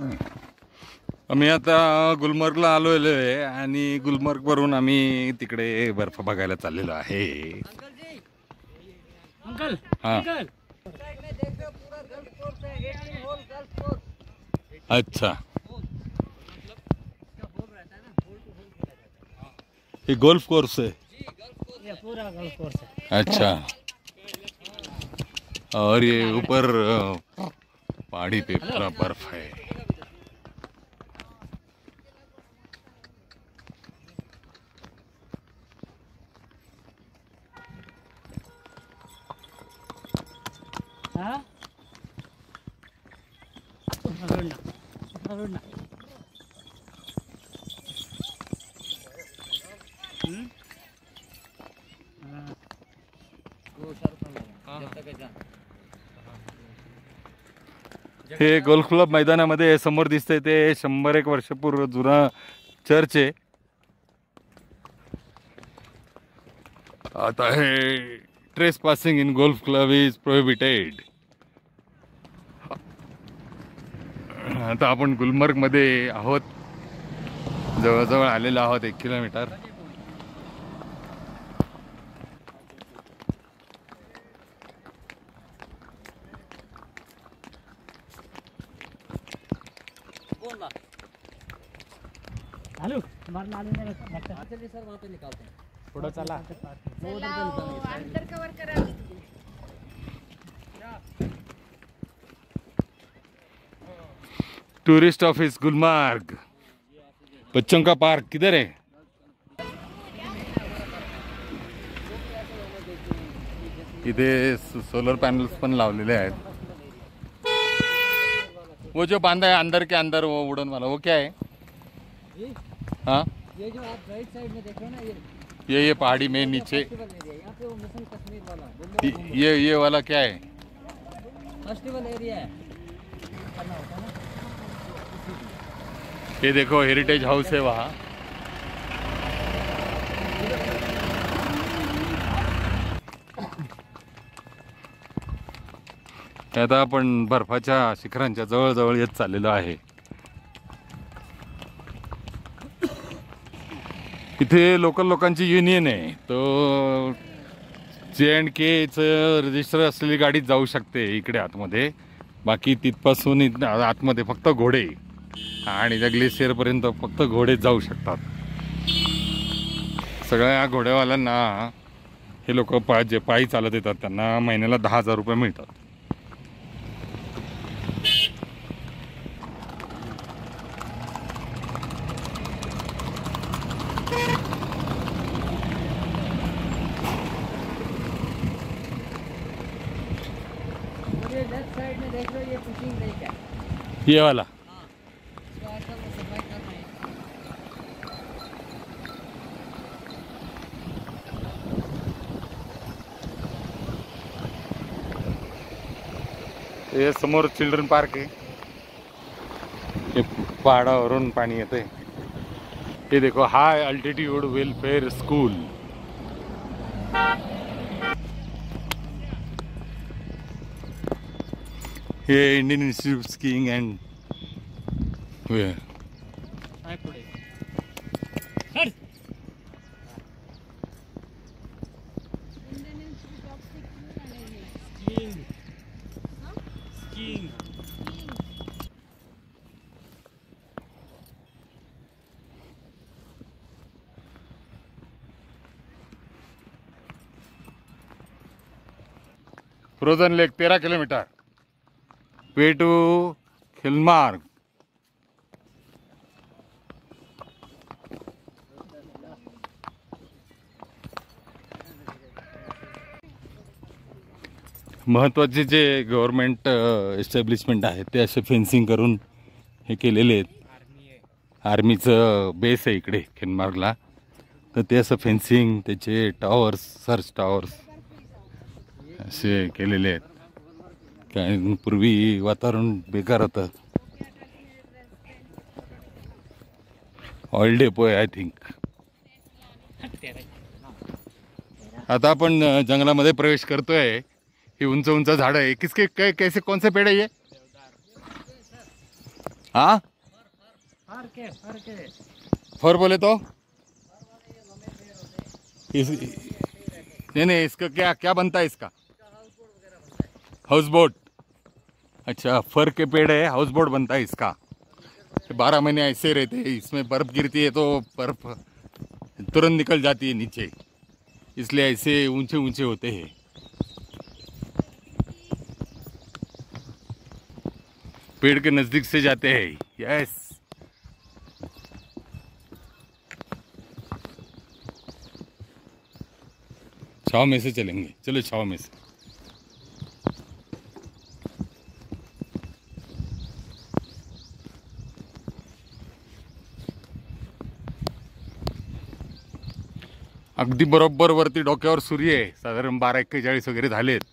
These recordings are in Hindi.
आम्ही आता गुलमर्गला आलेलो आहे आणि गुलमर्गवरून आम्ही तिकडे बर्फ बघायला चाललेलो आहे. अंकल हा अंकल अच्छा, ये गोल्फ कोर्स है. ये पूरा गोल्फ कोर्स है. अच्छा, और ये ऊपर पहाड़ी पे पूरा बर्फ है. हाँ रोडना रोडना हे गोल्फ क्लब मैदानामध्ये समोर दिसतंय ते 101 वर्षपूर्व जुना चर्च आहे. आता हे trespassing in golf club is prohibited. आता आपण गुलमर्ग मध्ये आहोत, जवळजवळ आलेलो आहोत 1 किलोमीटर. आलू तुम्हारे नाले में लगता चलिए सर वहाँ पे निकालते हैं थोड़ा चला अंदर कवर करा. Tourist office Gulmarg. बच्चों का पार्क किधर है? इथे सोलर पैनल्स पण लावलेले आहेत. वो जो बांधा है अंदर के अंदर वो वुडन वाला, वो क्या है? हाँ, ये जो आप राइट साइड में देख रहे हो ना ये पहाड़ी में नीचे यहाँ पे वो मिशन कश्मीर वाला ये वाला क्या है? फेस्टिवल एरिया है. ये देखो हेरिटेज हाउस है वहाँ. आता आपण बर्फाच्या शिखरांच्या जवळ येत चाललेलो आहे. इथे लोकल लोकांची युनियन आहे, तो J&K चं रजिस्टर असलेली गाडी जाऊ शकते इकडे आतमध्ये. बाकी तिथपासून आतमध्ये फक्त घोडे आणि त्या ग्लेशियर पर्यंत फक्त घोडे जाऊ शकतात. सगळ्या घोड्यावाल्यांना हे लोक जे पायी चालत येतात त्यांना महिन्याला 10,000 रुपये मिळतात. ये लेफ्ट साइड में देख रहे हो ये फिशिंग लेक है. ये वाला इसको आजकल वो सफाई कर रहे हैं. हे समोर चिल्ड्रन पार्क आहे. हे पहाडावरून पाणी येते. हे देखो हाय अल्टिट्यूड वेलफेअर स्कूल. हे Indian institute skiing and frozen lake 13 kilometre. Way to Gulmarg. महत्त्वाचे जे गव्हर्नमेंट एस्टॅब्लिशमेंट आहे ते असे फेन्सिंग करून हे केलेले आहेत. आर्मीचं बेस आहे इकडे गुलमर्गला, तर ते असं फेन्सिंग, त्याचे टॉवर्स, सर्च टॉवर्स असे केलेले आहेत. काय पूर्वी वातावरण बेकार होतं. ऑइल डेपो आहे आय थिंक. आता आपण जंगलामध्ये प्रवेश करतोय. ही उंच उंच झाडं आहे. किसके कैसे कौन से पेड़ है ये? हाँ फर के फर बोले तो नहीं, इसका क्या क्या बनता है इसका? House boat. अच्छा, फर के पेड़ है, हाउस बोट बनता है इसका। 12 महीने ऐसे रहते हैं, इसमें बर्फ गिरती है तो बर्फ तुरंत निकल जाती है नीचे, इसलिए ऐसे ऊंचे ऊंचे होते हैं। पेड़ के नजदीक से जाते हैं। यस, छाव में से चलेंगे, चलो छाव में से। अगदी बरोबर वरती डोक्यावर सूर्य आहे, साधारण 12:41 वगैरे झालेत।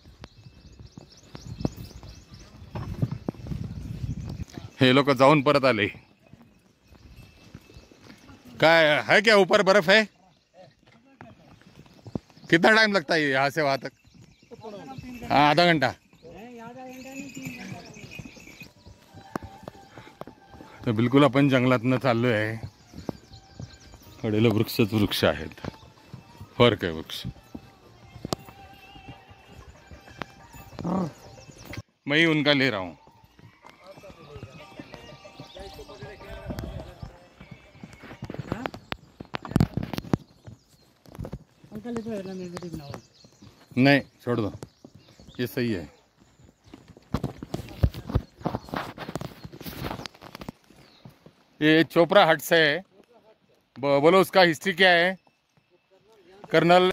हे लोक जाऊन परत आले। काय है क्या ऊपर बर्फ है? कितना टाइम लगता है यहाँ से वहां तक? हाँ, आधा घंटा। तर बिलकुल आपण जंगलातनं चाललोय आहे। कडेला वृक्षच वृक्ष आहेत, फर के वृक्ष। मैं ही उनका ले रहा हूँ। अंकल ये तो है ना नेगेटिव ना हो। नहीं, छोड़ दो, ये सही है। ये चोपड़ा हट से है। बोलो उसका हिस्ट्री क्या है? कर्नल